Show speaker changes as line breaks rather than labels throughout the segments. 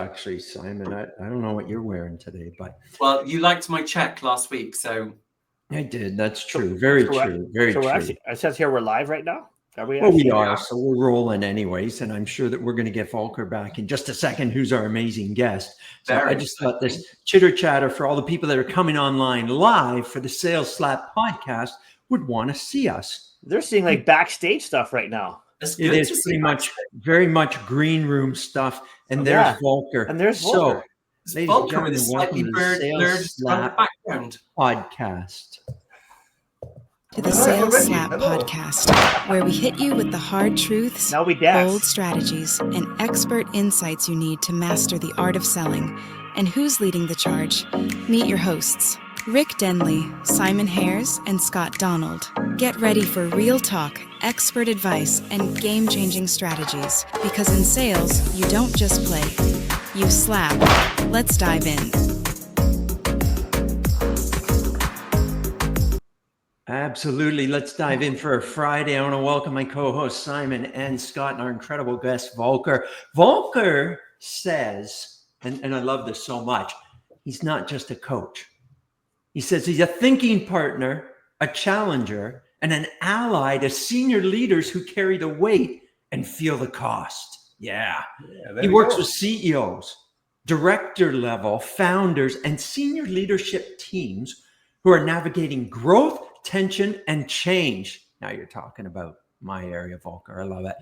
actually, Simon. I don't know what you're wearing today, but
well, you liked my check last week, so
I did. That's true. Very true. Very true.
Actually, it says here we're live right now.
Well, we are. So we're rolling anyways, and I'm sure that we're going to get Volker back in just a second, who's our amazing guest. So I just thought this chitter chatter for all the people that are coming online live for the Sales Slap podcast would want to see us.
They're seeing like backstage stuff right now.
It is pretty much very much green room stuff, and there's Volker.
And there's Volker.
So, ladies and gentlemen, welcome to the Sales Slap podcast.
To the Sales Slap podcast, where we hit you with the hard truths, bold strategies, and expert insights you need to master the art of selling. And who's leading the charge? Meet your hosts, Rick Denley, Simon Hares, and Scott Donald. Get ready for real talk, expert advice, and game-changing strategies. Because in sales, you don't just play, you slap. Let's dive in.
Absolutely. Let's dive in for a Friday. I want to welcome my co-hosts, Simon and Scott, and our incredible guest, Volker. Volker says, and I love this so much, he's not just a coach. He says he's a thinking partner, a challenger, and an ally to senior leaders who carry the weight and feel the cost. Yeah. He works with CEOs, director level, founders, and senior leadership teams who are navigating growth, tension, and change. Now you're talking about my area, Volker. I love it.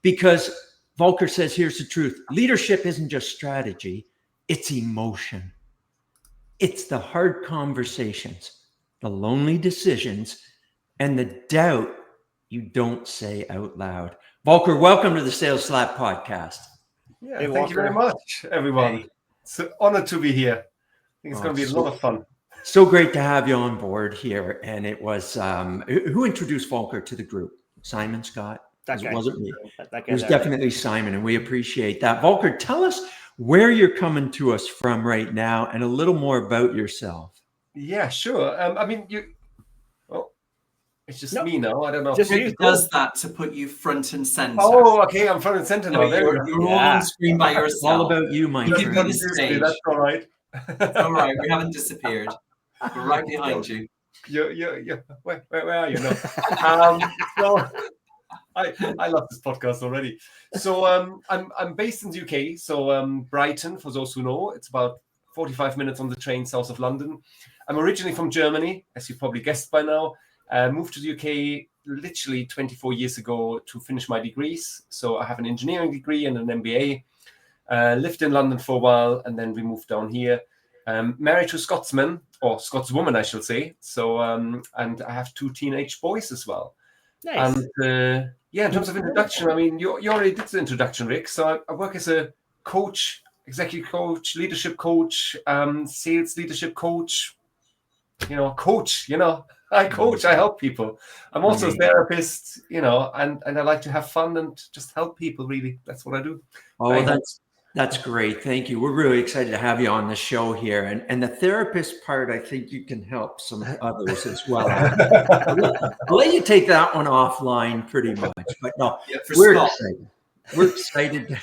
Because Volker says, here's the truth. Leadership isn't just strategy, it's emotion. It's the hard conversations, the lonely decisions, and the doubt you don't say out loud. Volker, welcome to the Sales Slap podcast.
Yeah, thank you very much, everyone. Hey. It's an honor to be here. I think it's going to be a lot of fun.
So great to have you on board here. And it was, who introduced Volker to the group? Simon, Scott? It wasn't me. It was definitely Simon, and we appreciate that. Volker, tell us where you're coming to us from right now and a little more about yourself.
Yeah, sure. It's just me now. I don't know.
Just Rick does that to put you front and center.
Oh, okay. I'm front and center now.
You're all on screen by yourself.
It's all about you, my friend.
That's all right.
All right. We haven't disappeared. We're right behind you.
Yeah. Where are you now? So I love this podcast already. So I'm based in the UK. So Brighton, for those who know, it's about 45 minutes on the train south of London. I'm originally from Germany, as you probably guessed by now. Moved to the UK literally 24 years ago to finish my degrees. So I have an engineering degree and an MBA. Lived in London for a while, and then we moved down here. Married to a Scotsman, or Scotswoman, I should say. So, and I have 2 teenage boys as well.
Nice.
And in terms of introduction, I mean, you already did the introduction, Rick. So I work as a coach, executive coach, leadership coach, sales leadership coach. I coach, I help people. I'm also a therapist, and I like to have fun and just help people, really. That's what I do.
Oh, that's great. Thank you. We're really excited to have you on the show here. And the therapist part, I think you can help some others as well. I'll let you take that one offline pretty much. But no, we're excited. We're excited to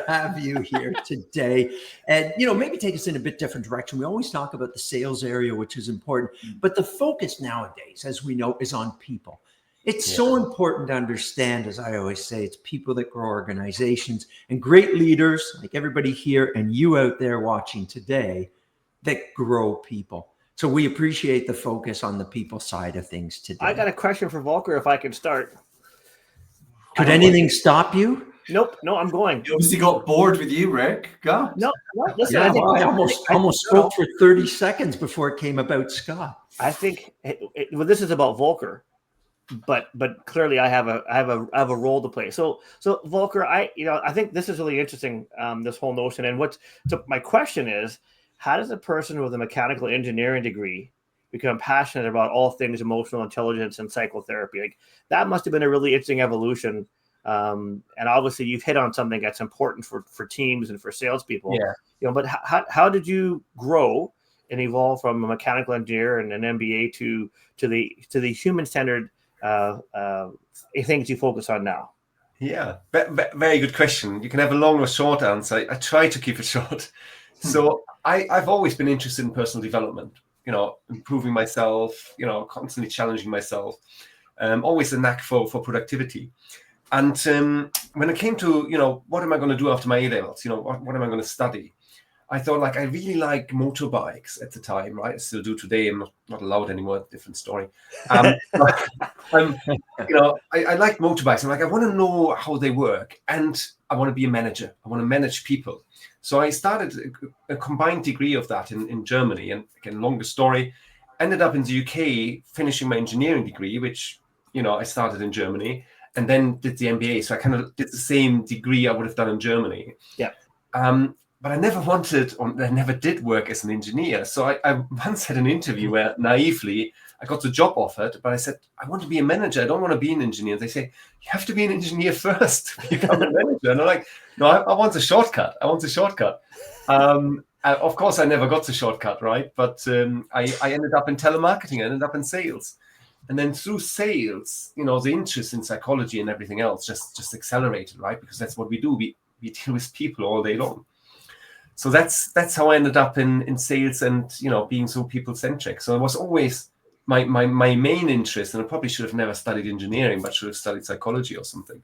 have you here today. And, maybe take us in a bit different direction. We always talk about the sales area, which is important. But the focus nowadays, as we know, is on people. It's so important to understand, as I always say, it's people that grow organizations and great leaders like everybody here and you out there watching today that grow people. So we appreciate the focus on the people side of things today.
I got a question for Volker, if I can start.
Could anything stop you?
Nope. No, I'm going.
You obviously got bored with you, Rick. Go.
No. Listen,
I almost spoke for 30 seconds before it came about Scott.
I think this is about Volker. But clearly I have a role to play. So Volker, I think this is really interesting, this whole notion. And my question is, how does a person with a mechanical engineering degree become passionate about all things emotional intelligence and psychotherapy? Like, that must have been a really interesting evolution. And obviously you've hit on something that's important for teams and for salespeople.
Yeah.
But how did you grow and evolve from a mechanical engineer and an MBA to the human centered things you focus on now?
Yeah, very good question. You can have a long or short answer. I try to keep it short. So I've always been interested in personal development, improving myself, constantly challenging myself, always a knack for productivity. And when it came to, what am I going to do after my A-levels? What am I going to study? I thought, like, I really like motorbikes at the time, right? I still do today. I'm not allowed anymore. Different story. I like motorbikes. I'm like, I want to know how they work, and I want to be a manager. I want to manage people. So I started a combined degree of that in Germany. And again, longer story. Ended up in the UK, finishing my engineering degree, which I started in Germany, and then did the MBA. So I kind of did the same degree I would have done in Germany.
Yeah.
But I never wanted, or I never did work as an engineer. So I once had an interview where naively I got the job offered, but I said, I want to be a manager. I don't want to be an engineer. They say, you have to be an engineer first to become a manager. And I'm like, no, I want a shortcut. I want a shortcut. Of course, I never got the shortcut, right? But I ended up in telemarketing. I ended up in sales. And then through sales, the interest in psychology and everything else just accelerated, right? Because that's what we do. We deal with people all day long. So that's how I ended up in sales and being so people-centric. So it was always my main interest, and I probably should have never studied engineering, but should have studied psychology or something.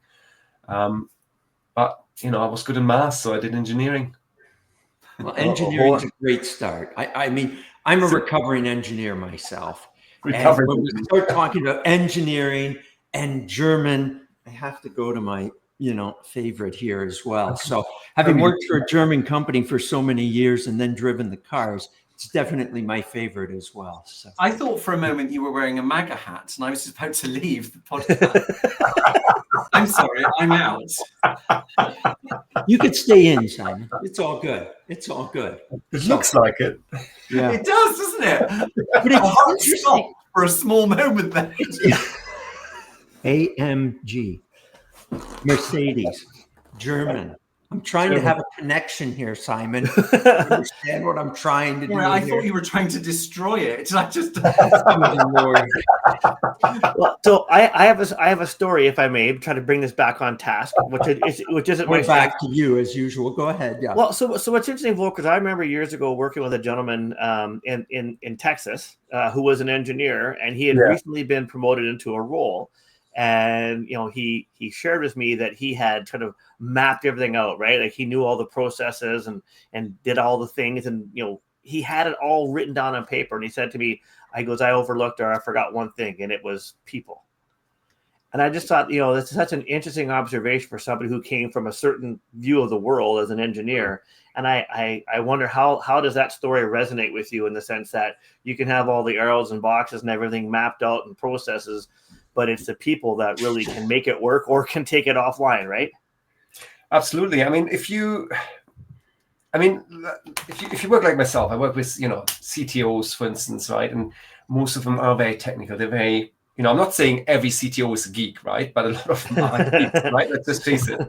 But I was good in maths, so I did engineering.
Well, engineering is a great start. I mean, I'm a recovering engineer myself. And when we start talking about engineering and German, I have to go to my favorite here as well. So having worked for a German company for so many years and then driven the cars, it's definitely my favorite as well. So
I thought for a moment you were wearing a MAGA hat and I was about to leave the podcast. I'm sorry, I'm out.
You could stay in, Simon. It's all good. It's all good.
It looks like it.
Yeah. It does, doesn't it?
But it's
interesting for a small moment there.
AMG. Mercedes, German. I'm trying to have a connection here, Simon. Understand what I'm trying to do?
I thought you were trying to destroy it. I just.
Well, so I have a story, if I may, try to bring this back on task, which isn't
my back to you as usual. Go ahead. Yeah.
Well, so what's interesting, Volker, is I remember years ago working with a gentleman in Texas who was an engineer, and he had recently been promoted into a role. And he shared with me that he had kind of mapped everything out, right? Like he knew all the processes and did all the things, and he had it all written down on paper. And he said to me, I overlooked or I forgot one thing, and it was people. And I just thought, that's such an interesting observation for somebody who came from a certain view of the world as an engineer. And I wonder how does that story resonate with you in the sense that you can have all the arrows and boxes and everything mapped out and processes, but it's the people that really can make it work or can take it offline, right?
Absolutely. I mean, if you work like myself, I work with CTOs, for instance, right? And most of them are very technical. They're very, I'm not saying every CTO is a geek, right? But a lot of them are geeks, right? Let's just face it.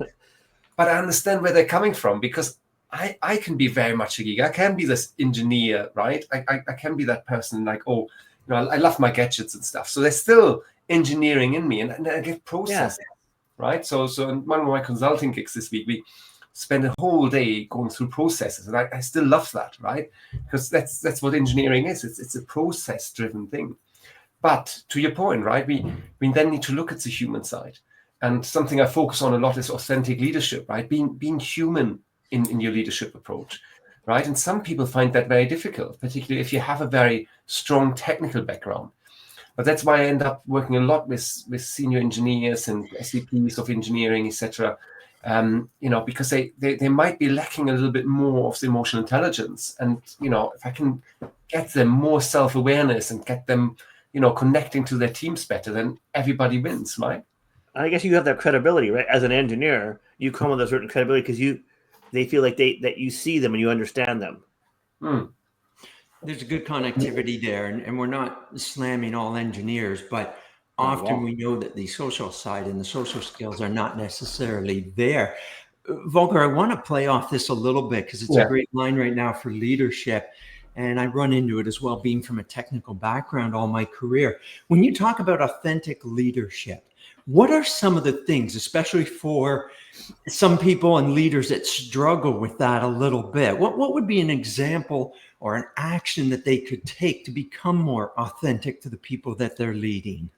But I understand where they're coming from because I can be very much a geek. I can be this engineer, right? I can be that person like, I love my gadgets and stuff. So there's still engineering in me, and I get processing, right? So in one of my consulting gigs this week, we spend a whole day going through processes, and I still love that, right? Because that's what engineering is. It's a process-driven thing. But to your point, right? We then need to look at the human side, and something I focus on a lot is authentic leadership, right? Being human in your leadership approach, right? And some people find that very difficult, particularly if you have a very strong technical background. But that's why I end up working a lot with senior engineers and SVPs of engineering, etc. Because they might be lacking a little bit more of the emotional intelligence. And, if I can get them more self-awareness and get them, connecting to their teams better, then everybody wins, right?
I guess you have that credibility, right? As an engineer, you come with a certain credibility because they feel like that you see them and you understand them.
There's a good connectivity there, and we're not slamming all engineers, but often we know that the social side and the social skills are not necessarily there. Volker, I want to play off this a little bit because it's a great line right now for leadership. And I run into it as well, being from a technical background all my career. When you talk about authentic leadership, What are some of the things, especially for some people and leaders that struggle with that a little bit? What would be an example or an action that they could take to become more authentic to the people that they're leading?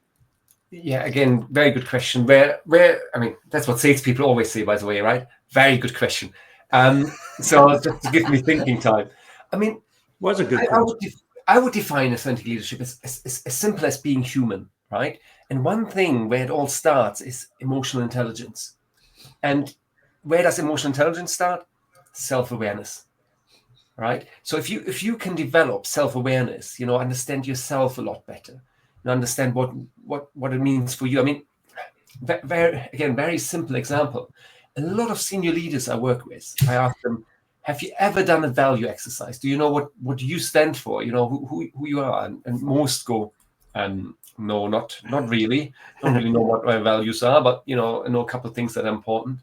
Yeah, again, very good question. I mean, that's what salespeople always say, by the way, right? Very good question. So just to give me thinking time. I mean,
was a good
I would define authentic leadership as simple as being human, right? And one thing where it all starts is emotional intelligence. And where does emotional intelligence start? Self-awareness, right? So if you can develop self-awareness, understand yourself a lot better, and understand what it means for you. I mean, very simple example. A lot of senior leaders I work with, I ask them, have you ever done a value exercise? Do you know what you stand for? Who you are? And most go, no, not really. Don't really know what my values are, but I know a couple of things that are important.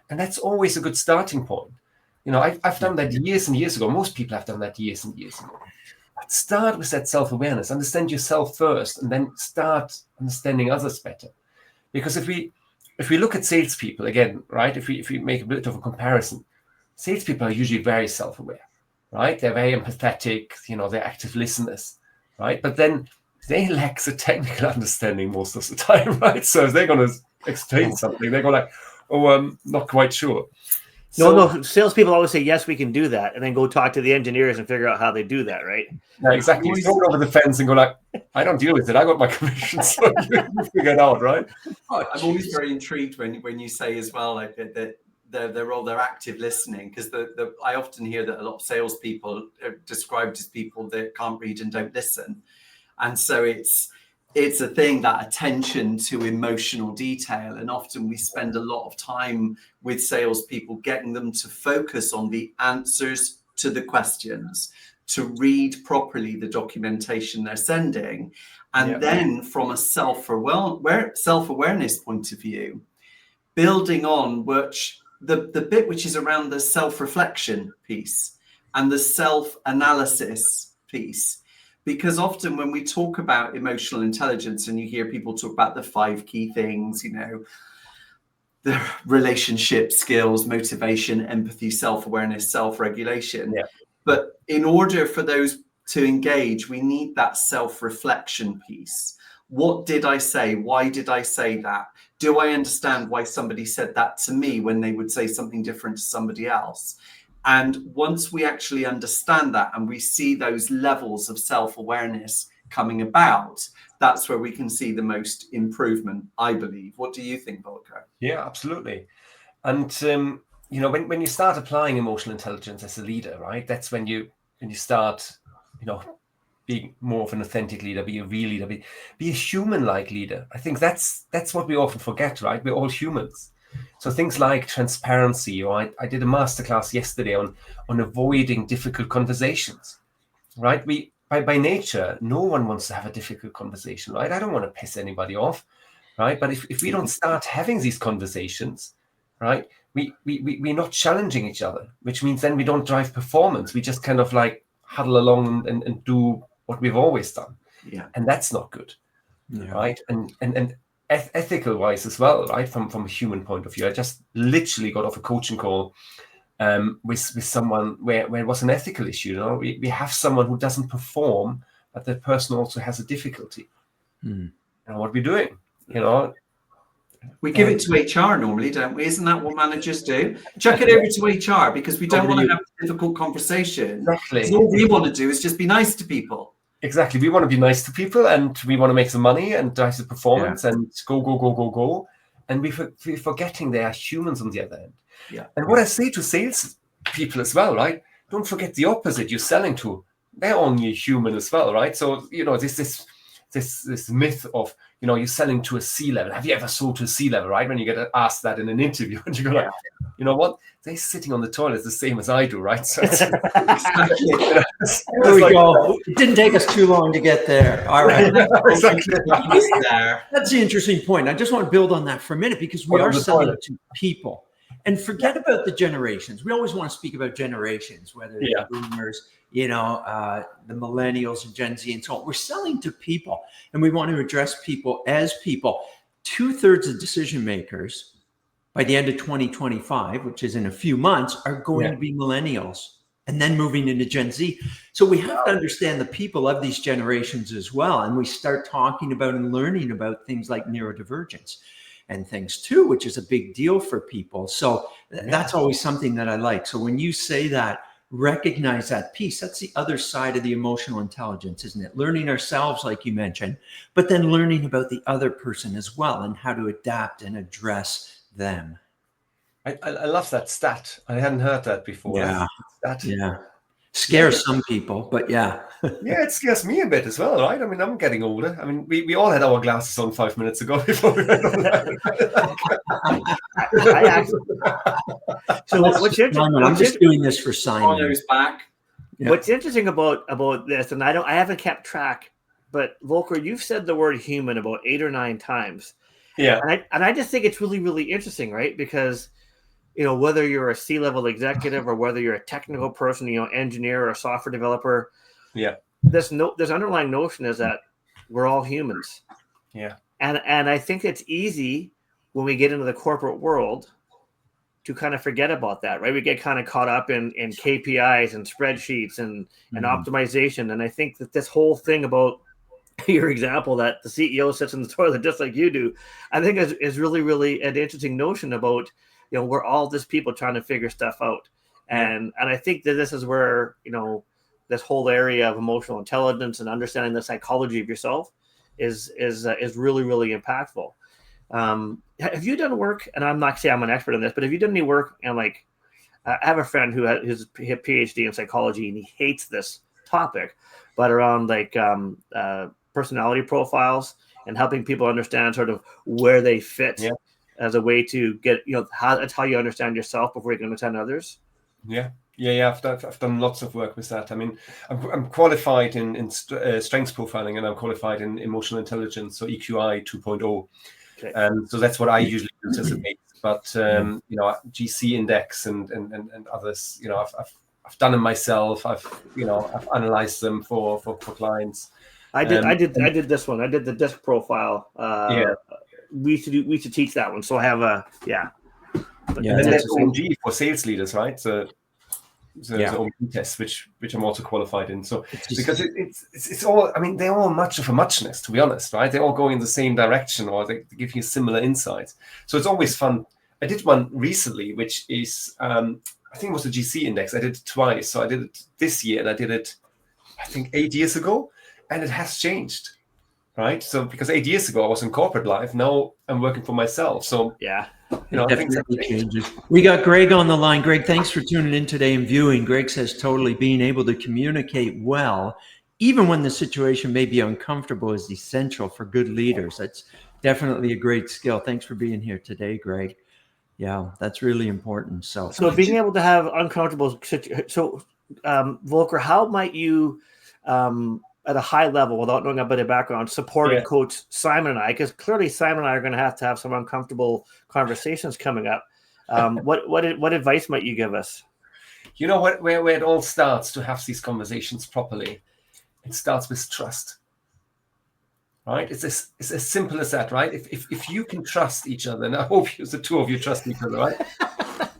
And that's always a good starting point. I've done that years and years ago. Most people have done that years and years ago. But start with that self-awareness. Understand yourself first, and then start understanding others better. Because if we look at salespeople again, right? If we make a bit of a comparison, salespeople are usually very self-aware, right? They're very empathetic, they're active listeners, right? But then they lack the technical understanding most of the time, right? So if they're going to explain something, they go like, oh, I'm not quite sure.
No, salespeople always say, yes, we can do that, and then go talk to the engineers and figure out how they do that, right?
Yeah, exactly. You throw it over the fence and go like, I don't deal with it. I got my commission, so you figure it out, right?
I'm always very intrigued when you say as well, like that their role, they're active listening, because I often hear that a lot of salespeople are described as people that can't read and don't listen. And so it's a thing, that attention to emotional detail. And often we spend a lot of time with salespeople getting them to focus on the answers to the questions, to read properly the documentation they're sending. And then from a self-awareness point of view, building on the bit which is around the self-reflection piece and the self-analysis piece. Because often when we talk about emotional intelligence and you hear people talk about the 5 key things, the relationship skills, motivation, empathy, self-awareness, self-regulation. Yeah. But in order for those to engage, we need that self-reflection piece. What did I say? Why did I say that? Do I understand why somebody said that to me when they would say something different to somebody else? And once we actually understand that and we see those levels of self-awareness coming about, that's where we can see the most improvement, I believe. What do you think, Volker?
Yeah, absolutely. And, when you start applying emotional intelligence as a leader, right, that's when you start, being more of an authentic leader, be a real leader, be a human-like leader. I think that's what we often forget, right? We're all humans. So things like transparency, or I did a masterclass yesterday on avoiding difficult conversations, right? By nature, no one wants to have a difficult conversation, right? I don't want to piss anybody off, right? But if we don't start having these conversations, right, we're not challenging each other, which means then we don't drive performance. We just kind of like huddle along and do what we've always done.
Yeah.
And that's not good, right? And ethical wise as well, right? From a human point of view, I just literally got off a coaching call with someone where it was an ethical issue. We have someone who doesn't perform, but the person also has a difficulty. And what we're doing,
we give it to HR normally, don't we? Isn't that what managers do? Chuck it over to HR, because we don't want to have a difficult conversation.
Exactly.
All we want to do is just be nice to people.
Exactly. We want to be nice to people, and we want to make some money and drive the performance and go. And we're forgetting there are humans on the other end.
Yeah.
And what I say to sales people as well, right? Don't forget the opposite you're selling to. They're only human as well, right? So, this myth of, you're selling to a C-level. Have you ever sold to a C-level, right? When you get asked that in an interview, and you go like, you know what? They're sitting on the toilet the same as I do, right? So
exactly. There we go. It didn't take us too long to get there. All right.
Exactly.
That's the interesting point. I just want to build on that for a minute, because we are selling to people. And forget about the generations. We always want to speak about generations, whether they're boomers, the millennials and Gen Z and so on. We're selling to people, and we want to address people as people. 2/3 of decision makers by the end of 2025, which is in a few months, are going to be millennials and then moving into Gen Z. So we have to understand the people of these generations as well. And we start talking about and learning about things like neurodivergence and things too, which is a big deal for people. So that's always something that I like. So when you say that, recognize that piece, that's the other side of the emotional intelligence, isn't it? Learning ourselves, like you mentioned, but then learning about the other person as well and how to adapt and address them.
I love that stat. I hadn't heard that before.
Yeah.
That
scares some people, but yeah,
it scares me a bit as well, right? I mean, I'm getting older. I mean, we all had our glasses on 5 minutes ago before we went on.
I'm just doing this for Simon.
He's back.
Yeah. What's interesting about this, and I haven't kept track, but Volker, you've said the word human about 8 or 9 times.
Yeah.
And I just think it's really, really interesting, right? Because, whether you're a C-level executive or whether you're a technical person, engineer or a software developer, this underlying notion is that we're all humans.
Yeah.
And I think it's easy when we get into the corporate world to kind of forget about that, right? We get kind of caught up in KPIs and spreadsheets and optimization. And I think that this whole thing about your example that the CEO sits in the toilet just like you do, I think is really, really an interesting notion about, we're all just people trying to figure stuff out. And I think that this is where, this whole area of emotional intelligence and understanding the psychology of yourself is really, really impactful. Have you done work, and I'm not saying I'm an expert in this, but have you done any work and I have a friend who has a PhD in psychology and he hates this topic, but around personality profiles and helping people understand sort of where they fit as a way to get, that's how you understand yourself before you can understand others.
Yeah. I've done lots of work with that. I mean, I'm qualified in strengths profiling, and I'm qualified in emotional intelligence, so EQI 2.0. Okay. So that's what I usually use as a base. But GC index and others, I've done them myself. I've analyzed them for clients.
I did this one. I did the DISC profile. We used to teach that one. So I have
and then there's OMG for sales leaders, right? So the OMG test, which I'm also qualified in. So because it's all, I mean, they're all much of a muchness, to be honest, right? They all go in the same direction, or they give you similar insights. So it's always fun. I did one recently, which is I think it was the GC index. I did it twice. So I did it this year, and I did it, I think, 8 years ago, and it has changed, right? So because 8 years ago I was in corporate life, now I'm working for myself. So things have changed.
We got Greg on the line. Greg, thanks for tuning in today and viewing. Greg says totally being able to communicate well, even when the situation may be uncomfortable, is essential for good leaders. That's definitely a great skill. Thanks for being here today, Greg. Yeah, that's really important. So
being able to have uncomfortable situations. So Volker, how might you at a high level, without knowing a bit of background, support and coach Simon and I, because clearly Simon and I are going to have some uncomfortable conversations coming up. What advice might you give us?
You know what? Where it all starts to have these conversations properly, it starts with trust, right? It's as simple as that, right? If you can trust each other, and I hope the two of you trust each other, right?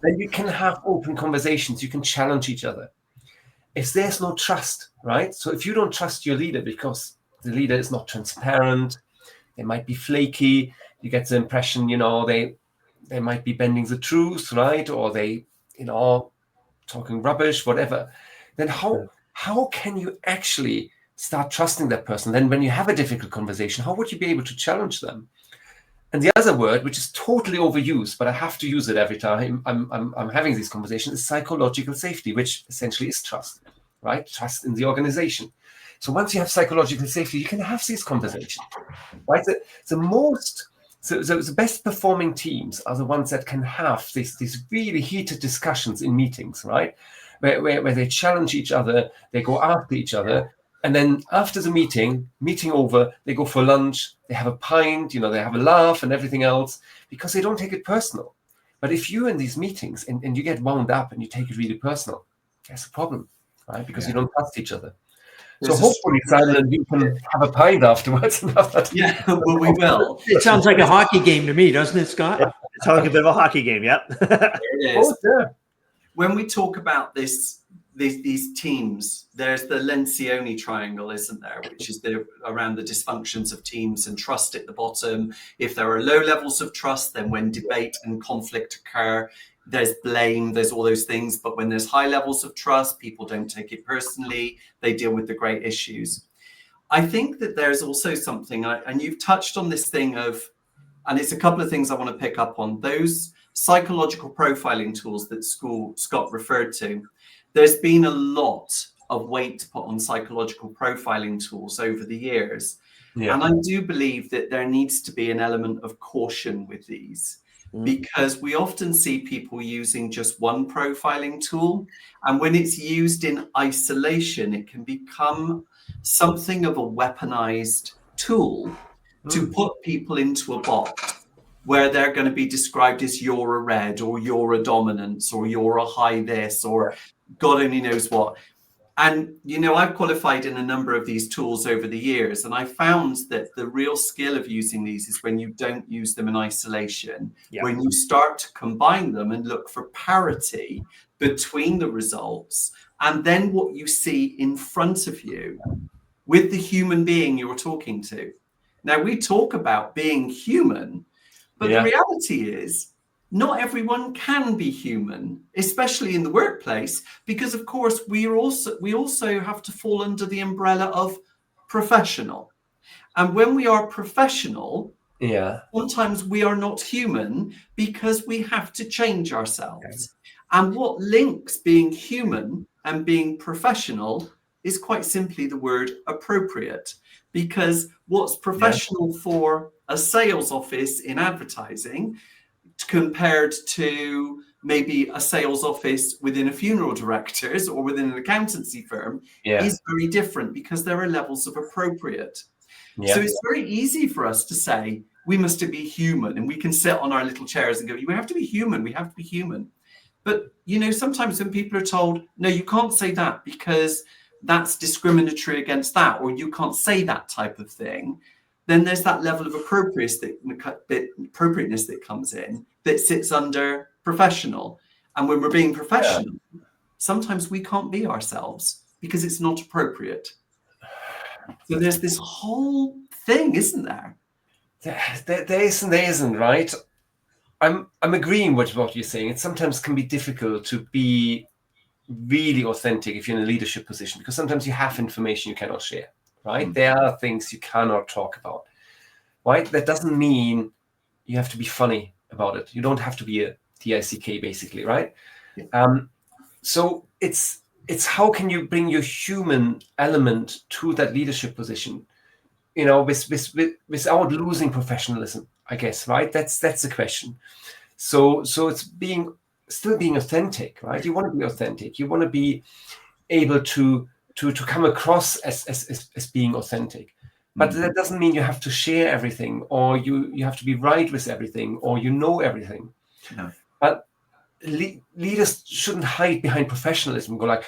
Then you can have open conversations. You can challenge each other. If there's no trust, right? So if you don't trust your leader because the leader is not transparent, they might be flaky, you get the impression, they might be bending the truth, right? Or they, talking rubbish, whatever. Then how can you actually start trusting that person? Then when you have a difficult conversation, how would you be able to challenge them? And the other word, which is totally overused, but I have to use it every time I'm having these conversations, is psychological safety, which essentially is trust, right? Trust in the organization. So once you have psychological safety, you can have these conversations, right? The best performing teams are the ones that can have these really heated discussions in meetings, right? Where they challenge each other, they go after each other. And then after the meeting over, they go for lunch, they have a pint, they have a laugh and everything else, because they don't take it personal. But if you're in these meetings and you get wound up and you take it really personal, there's a problem, right? Because you don't trust each other. So hopefully, Simon, you can have a pint afterwards.
Yeah, well, we will.
It sounds like a hockey game to me, doesn't it, Scott?
It sounds like a bit of a hockey game, yep.
It is. When we talk about these teams, there's the Lencioni triangle, isn't there, which is around the dysfunctions of teams and trust at the bottom. If there are low levels of trust, then when debate and conflict occur, there's blame, there's all those things. But when there's high levels of trust, people don't take it personally. They deal with the great issues. I think that there's also something, and you've touched on this thing of, and it's a couple of things I want to pick up on, those psychological profiling tools that Scott referred to. There's been a lot of weight put on psychological profiling tools over the years. Yeah. And I do believe that there needs to be an element of caution with these, because we often see people using just one profiling tool. And when it's used in isolation, it can become something of a weaponized tool to put people into a box where they're going to be described as you're a red, or you're a dominance, or you're a high this, or God only knows what. And, you know, I've qualified in a number of these tools over the years, and I found that the real skill of using these is when you don't use them in isolation, when you start to combine them and look for parity between the results and then what you see in front of you with the human being you're talking to. Now, we talk about being human, but the reality is not everyone can be human, especially in the workplace, because of course we also have to fall under the umbrella of professional. And when we are professional, sometimes we are not human because we have to change ourselves. And what links being human and being professional is quite simply the word appropriate, because what's professional for a sales office in advertising compared to maybe a sales office within a funeral directors or within an accountancy firm is very different, because there are levels of appropriate. So it's very easy for us to say we must be human, and we can sit on our little chairs and go, we have to be human, we have to be human. But, you know, sometimes when people are told, no, you can't say that because that's discriminatory against that, or you can't say that type of thing, then there's that level of appropriateness that comes in that sits under professional. And when we're being professional, sometimes we can't be ourselves because it's not appropriate. So there's this whole thing, isn't there?
There isn't, right? I'm agreeing with what you're saying. It sometimes can be difficult to be really authentic if you're in a leadership position, because sometimes you have information you cannot share. Right? There are things you cannot talk about, right? That doesn't mean you have to be funny about it. You don't have to be a DICK, basically, right? So it's how can you bring your human element to that leadership position, you know, without losing professionalism, I guess, right? That's the question. So it's still being authentic, right? You want to be authentic. You want to be able to come across as being authentic. But that doesn't mean you have to share everything, or you have to be right with everything, or you know everything. No. But leaders shouldn't hide behind professionalism. Go like,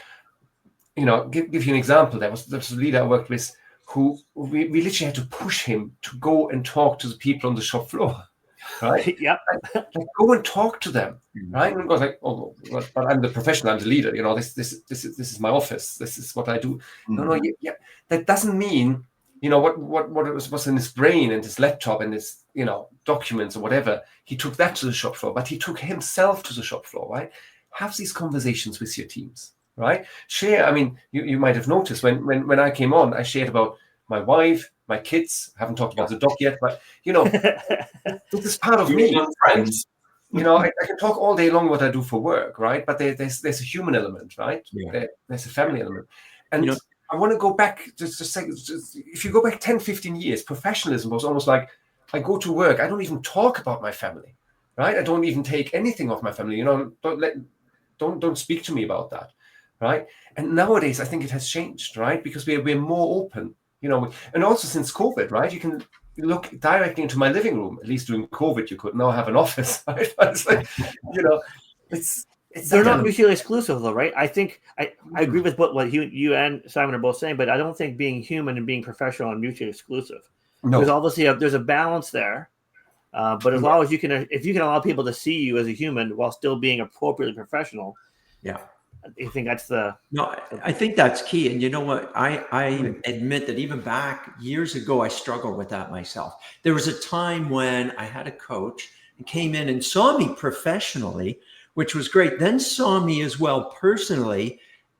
you know, give you an example. There was a leader I worked with who we literally had to push him to go and talk to the people on the shop floor. Right? Like, go and talk to them, right? And goes like, oh, but I'm the professional, I'm the leader. You know, this is my office. This is what I do. No, that doesn't mean, you know, what was in his brain and his laptop and his, you know, documents or whatever. He took that to the shop floor, but he took himself to the shop floor, right? Have these conversations with your teams, right? Share. I mean, you might have noticed when I came on, I shared about my wife, my kids. I haven't talked about the dog yet, but you know, this is part of me. Friends. You know, I can talk all day long what I do for work, right? But there's a human element, right? There's a family element. And you know, I want to go back just a second. If you go back 10, 15 years, professionalism was almost like, I go to work, I don't even talk about my family, right? I don't even take anything of my family. You know, don't speak to me about that, right? And nowadays, I think it has changed, right? Because we're more open. You know, and also since COVID, right? You can look directly into my living room. At least during COVID, you could now have an office, right? But it's like, you know, it's
They're not mutually exclusive, though, right? I think I agree with what you and Simon are both saying, but I don't think being human and being professional are mutually exclusive.
No.
There's obviously there's a balance there, but as long as if you can allow people to see you as a human while still being appropriately professional, I think that's
I think that's key. And you know what? I admit that even back years ago, I struggled with that myself. There was a time when I had a coach and came in and saw me professionally, which was great. Then saw me as well personally.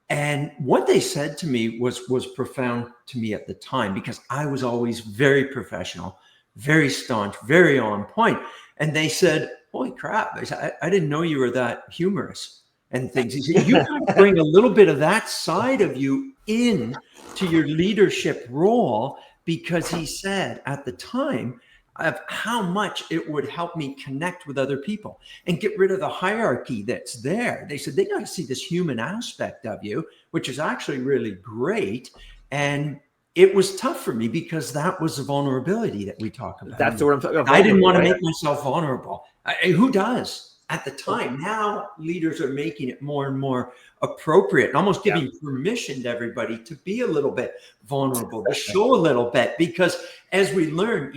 And what they said to me was profound to me at the time, because I was always very professional, very staunch, very on point. And they said, holy crap, I didn't know you were that humorous and things. He said, you got to bring a little bit of that side of you in to your leadership role, because he said at the time of how much it would help me connect with other people and get rid of the hierarchy that's there. They said, they got to see this human aspect of you, which is actually really great. And it was tough for me because that was the vulnerability that we talk about.
That's what I'm talking about.
I didn't want to make myself vulnerable. Who does? At the time, now leaders are making it more and more appropriate, and almost giving permission to everybody to be a little bit vulnerable, to show a little bit, because as we learn,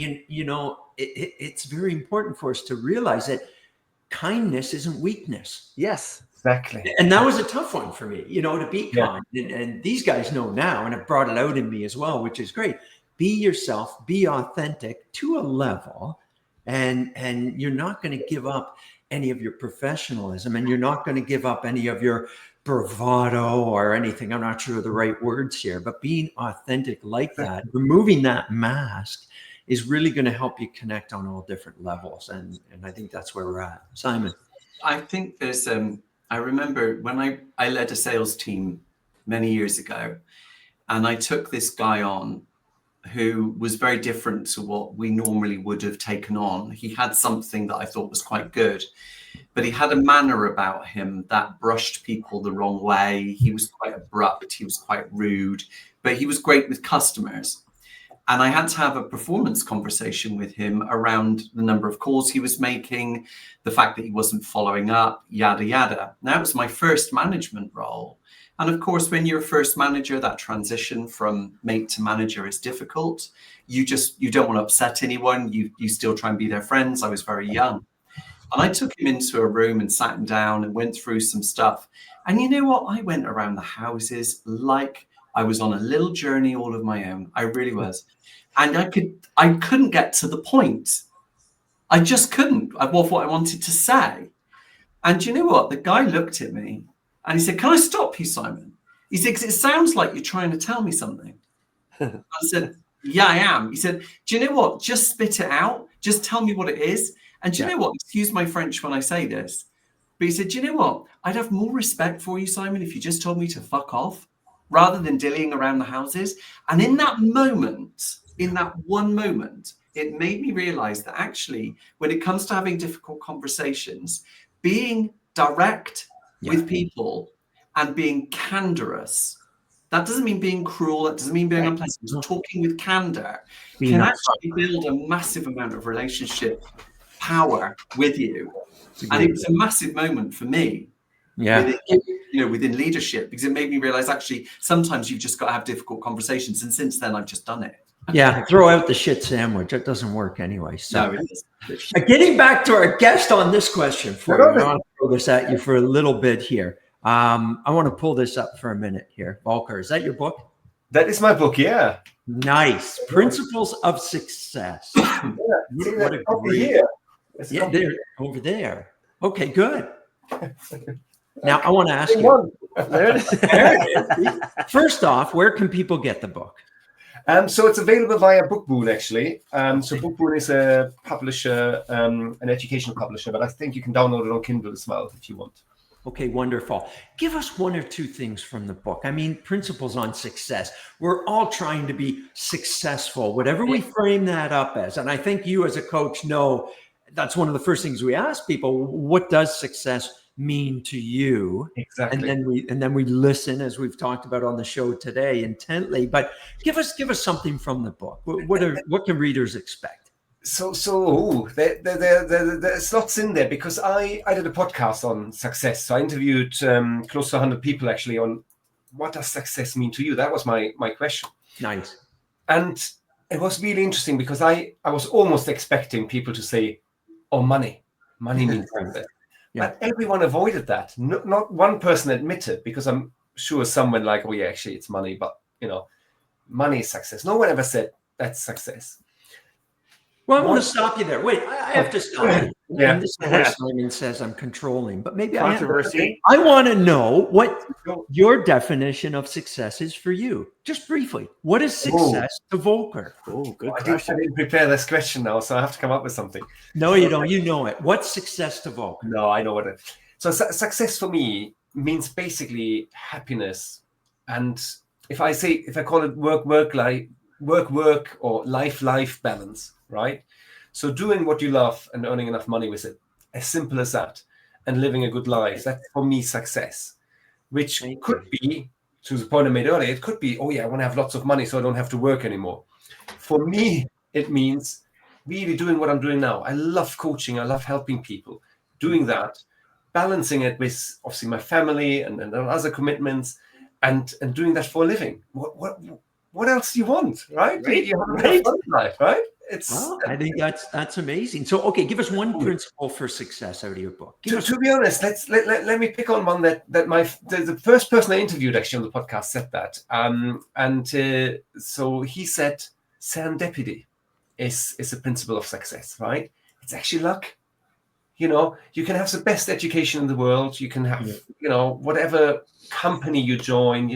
it's very important for us to realize that kindness isn't weakness.
Yes,
exactly.
And that was a tough one for me, to be kind. And these guys know now, and have brought it out in me as well, which is great. Be yourself, be authentic to a level, and you're not going to give up any of your professionalism, and you're not going to give up any of your bravado or anything. I'm not sure of the right words here, but being authentic like that, removing that mask, is really going to help you connect on all different levels. And I think that's where we're at. Simon.
I think there's, I remember when I led a sales team many years ago, and I took this guy on who was very different to what we normally would have taken on. He had something that I thought was quite good, but he had a manner about him that brushed people the wrong way. He was quite abrupt. He was quite rude, but he was great with customers. And I had to have a performance conversation with him around the number of calls he was making, the fact that he wasn't following up, yada, yada. Now, it was my first management role. And of course, when you're a first manager, that transition from mate to manager is difficult. You don't want to upset anyone. You still try and be their friends. I was very young. And I took him into a room and sat him down and went through some stuff. And you know what? I went around the houses like I was on a little journey all of my own. I really was. And I couldn't get to the point. I just couldn't of what I wanted to say. And you know what? The guy looked at me and he said, "Can I stop you, Simon?" He said, "'Cause it sounds like you're trying to tell me something." I said, "Yeah, I am." He said, "Do you know what? Just spit it out. Just tell me what it is." And do you know what? Excuse my French when I say this. But he said, "Do you know what? I'd have more respect for you, Simon, if you just told me to fuck off rather than dillying around the houses." And in that moment, in that one moment, it made me realize that actually, when it comes to having difficult conversations, being direct with people and being candorous, that doesn't mean being cruel, that doesn't mean being unpleasant. Talking with candor can actually build a massive amount of relationship power with you. And it was a massive moment for me within leadership, because it made me realize actually sometimes you've just got to have difficult conversations. And since then, I've just done it.
Yeah, throw out the shit sandwich. It doesn't work anyway. So,
no, it isn't.
Getting back to our guest on this question, for you, I want to throw this at you for a little bit here. I want to pull this up for a minute here. Volker, is that your book?
That is my book, yeah.
Nice. Principles of Success. What a great... Yeah, there, over there. Okay, good. Now, I want to ask you. There it is. First off, where can people get the book?
So it's available via Bookboon, actually. So Bookboon is a publisher, an educational publisher, but I think you can download it on Kindle as well if you want.
Okay, wonderful. Give us one or two things from the book. I mean, principles on success. We're all trying to be successful, whatever we frame that up as. And I think you as a coach know that's one of the first things we ask people. What does success mean to you?
Exactly.
And then we listen, as we've talked about on the show today, intently. But give us something from the book. What can readers expect?
there's lots in there, because I did a podcast on success. So I interviewed close to 100 people actually on what does success mean to you. That was my question.
Nice.
And it was really interesting, because I was almost expecting people to say, oh, money means success. Yeah. But everyone avoided that. Not one person admitted, because I'm sure someone like, oh yeah, actually it's money, but money is success. No one ever said that's success.
Well, I want to stop you there. Wait, I have to stop you.
Yeah.
And this is where Simon says I'm controlling, but maybe
controversy.
I want to know what your definition of success is for you. Just briefly, what is success to Volker?
Oh, good question.
I didn't prepare this question now, so I have to come up with something.
No, you don't. You know it. What's success to Volker?
No, I know what it is. So success for me means basically happiness. And if I call it work or life balance, right? So doing what you love and earning enough money with it, as simple as that, and living a good life, that's for me success, which could be, to the point I made earlier, it could be, oh yeah, I want to have lots of money so I don't have to work anymore. For me, it means really doing what I'm doing now. I love coaching. I love helping people. Doing that, balancing it with obviously my family and other commitments, and doing that for a living. What else do you want, right? You have a fun life, right?
I think that's amazing. So, okay, give us one principle for success out of your book.
To be honest, let me pick on one that the first person I interviewed actually on the podcast said that, so he said serendipity is a principle of success, right? It's actually luck. You can have the best education in the world. You can have whatever company you join.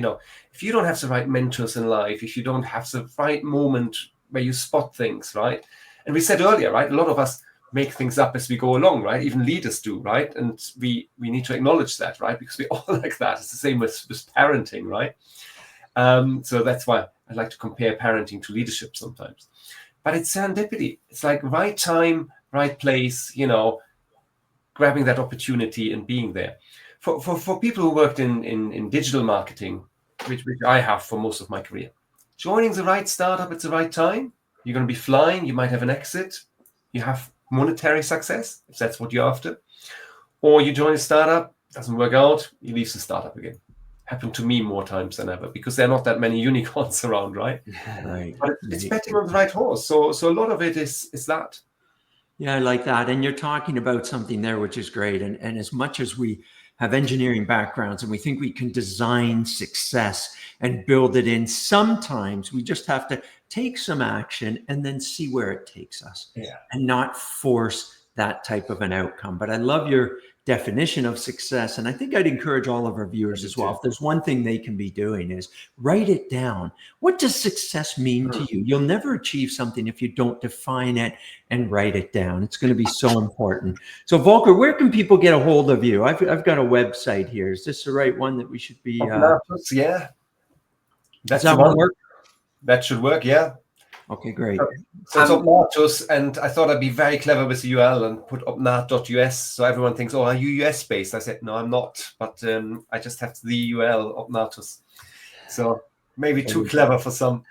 If you don't have the right mentors in life, if you don't have the right moment where you spot things, right? And we said earlier, right, a lot of us make things up as we go along, right? Even leaders do, right? And we need to acknowledge that, right? Because we're all like that. It's the same with parenting, right? So that's why I like to compare parenting to leadership sometimes. But it's serendipity. It's like right time, right place, grabbing that opportunity and being there. For people who worked in digital marketing, which I have for most of my career, joining the right startup at the right time, you're going to be flying, you might have an exit, you have monetary success, if that's what you're after. Or you join a startup, doesn't work out, you leave the startup again. Happened to me more times than ever, because there are not that many unicorns around, right?
Right.
But it's betting on the right horse. So a lot of it is that.
Yeah, I like that. And you're talking about something there which is great. And as much as we have engineering backgrounds and we think we can design success and build it in, sometimes we just have to take some action and then see where it takes us, and not force that type of an outcome. But I love your definition of success. And I think I'd encourage all of our viewers as well. If there's one thing they can be doing is write it down. What does success mean to you? You'll never achieve something if you don't define it and write it down. It's going to be so important. So Volker, where can people get a hold of you? I've got a website here. Is this the right one that we should be?
Yeah.
Does that one work?
That should work. Yeah.
Okay, great.
So it's Opnatus, and I thought I'd be very clever with the URL and put opnat.us, so everyone thinks, oh, are you US based? I said, no, I'm not, but I just have the URL Opnatus. So maybe too clever for some.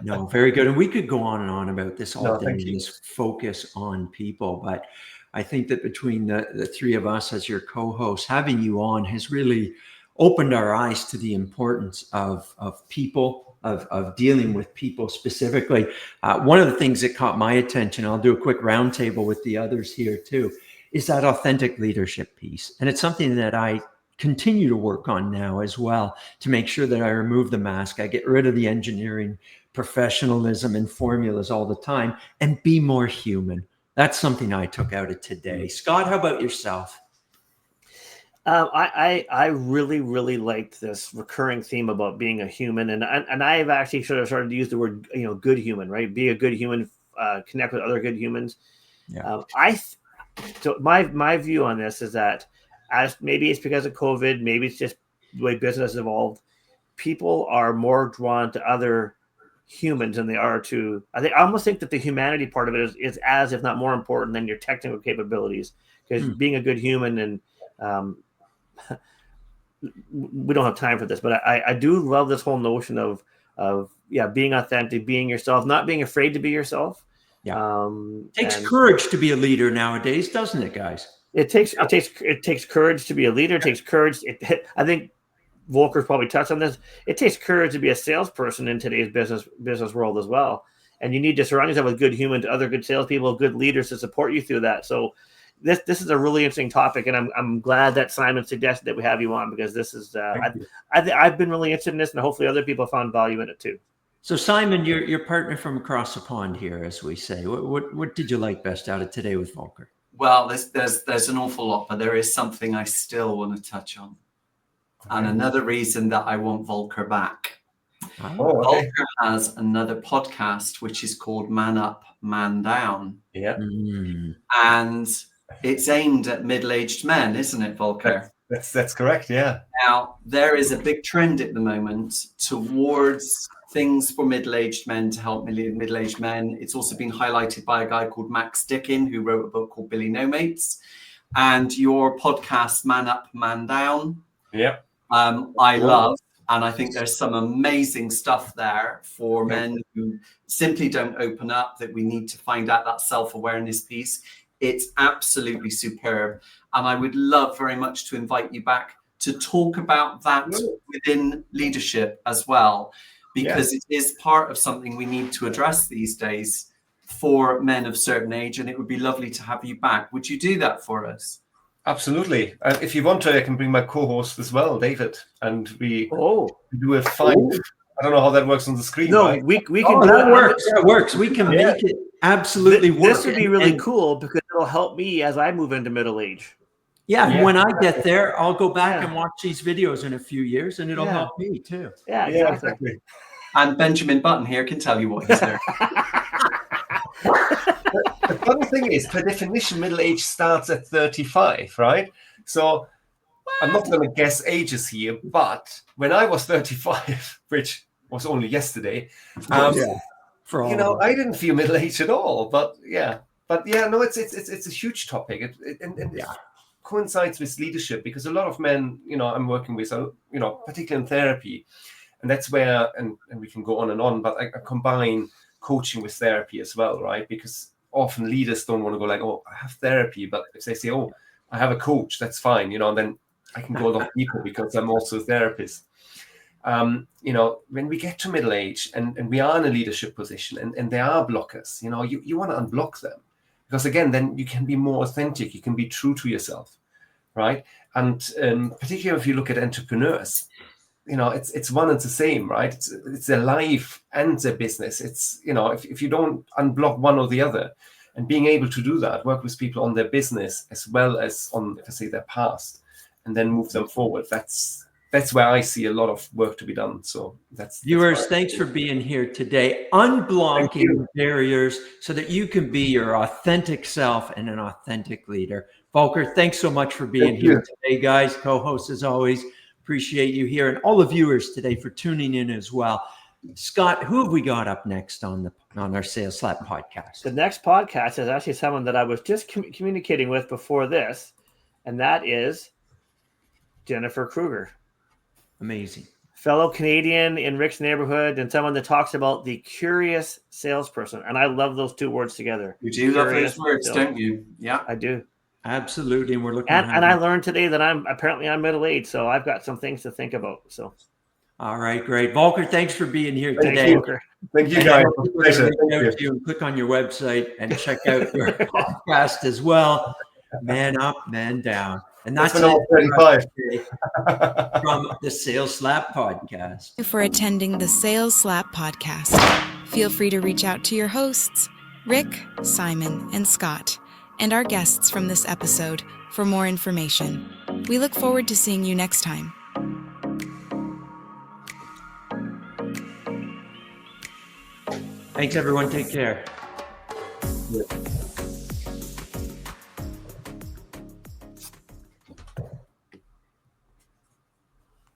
No, very good. And we could go on and on about this all day, this focus on people, but I think that between the three of us as your co-hosts, having you on has really opened our eyes to the importance of people, of dealing with people specifically. One of the things that caught my attention, I'll do a quick roundtable with the others here too, is that authentic leadership piece. And it's something that I continue to work on now as well, to make sure that I remove the mask. I get rid of the engineering, professionalism and formulas all the time and be more human. That's something I took out of today. Scott, how about yourself?
I really, really liked this recurring theme about being a human, and I've actually sort of started to use the word, good human, right? Be a good human, connect with other good humans. Yeah. So my view on this is that, as maybe it's because of COVID, maybe it's just the way business has evolved, people are more drawn to other humans than they are to. I almost think that the humanity part of it is as, if not more important than your technical capabilities, because being a good human and we don't have time for this, but I do love this whole notion of being authentic, being yourself, not being afraid to be yourself.
Yeah. Takes courage to be a leader nowadays, doesn't it, guys?
It takes courage to be a leader. It takes courage. I think Volker's probably touched on this. It takes courage to be a salesperson in today's business world as well. And you need to surround yourself with good humans, other good salespeople, good leaders to support you through that. So this is a really interesting topic, and I'm glad that Simon suggested that we have you on, because this is I've been really interested in this, and hopefully other people found value in it too. So
Simon, your partner from across the pond here, as we say. What did you like best out of today with Volker?
Well, there's an awful lot, but there is something I still want to touch on. Okay. And another reason that I want Volker back. Volker has another podcast which is called Man Up, Man Down.
Yeah.
And it's aimed at middle-aged men, isn't it, Volker?
That's correct, yeah.
Now, there is a big trend at the moment towards things for middle-aged men to help middle-aged men. It's also been highlighted by a guy called Max Dickin, who wrote a book called Billy No Mates. And your podcast, Man Up, Man Down.
Yeah.
I love, and I think there's some amazing stuff there for men who simply don't open up, that we need to find out that self-awareness piece. It's absolutely superb. And I would love very much to invite you back to talk about that within leadership as well, because it is part of something we need to address these days for men of certain age. And it would be lovely to have you back. Would you do that for us?
Absolutely. If you want to, I can bring my co-host as well, David, and we do a fine. I don't know how that works on the screen.
No,
right?
we can do
that. That works. We can make it absolutely work.
This would be really cool, because it'll help me as I move into middle age.
Yeah, when I get there, I'll go back and watch these videos in a few years, and it'll help me too.
Yeah, exactly.
And Benjamin Button here can tell you what he's doing.
The funny thing is, per definition, middle age starts at 35, right? So I'm not going to guess ages here, but when I was 35, which was only yesterday, I didn't feel middle aged at all. But no, it's a huge topic. It coincides with leadership, because a lot of men, I'm working with, particularly in therapy, and that's where, and we can go on and on, but I combine coaching with therapy as well, right? Because often leaders don't want to go like, oh, I have therapy, but if they say, oh, I have a coach, that's fine, and then I can go a lot deeper because I'm also a therapist. When we get to middle age and we are in a leadership position and there are blockers, you want to unblock them, because again, then you can be more authentic, you can be true to yourself, right? And particularly if you look at entrepreneurs, it's one and the same, right? It's their life and their business. It's, if you don't unblock one or the other, and being able to do that, work with people on their business as well as on, if I say, their past, and then move them forward. That's where I see a lot of work to be done. So that's
viewers, thanks for being here today, unblocking barriers so that you can be your authentic self and an authentic leader. Volker, thanks so much for being here today, guys. Co-host as always. Appreciate you here, and all the viewers today for tuning in as well. Scott, who have we got up next on our Sales Slap podcast?
The next podcast is actually someone that I was just communicating with before this, and that is Jennifer Kruger.
Amazing.
Fellow Canadian in Rick's neighborhood, and someone that talks about the curious salesperson. And I love those two words together.
You do love those words, don't you? Yeah,
I do.
Absolutely. And we're looking
and I learned today that I'm middle-aged, so I've got some things to think about. So
all right, great. Volker, thanks for being here today.
Thank you, guys.
Click on your website and check out your podcast as well. Man Up, Man Down. And that's it from the Sales Slap podcast.
For attending the Sales Slap podcast, feel free to reach out to your hosts, Rick, Simon, and Scott, and our guests from this episode for more information. We look forward to seeing you next time.
Thanks, everyone. Take care.
Yeah.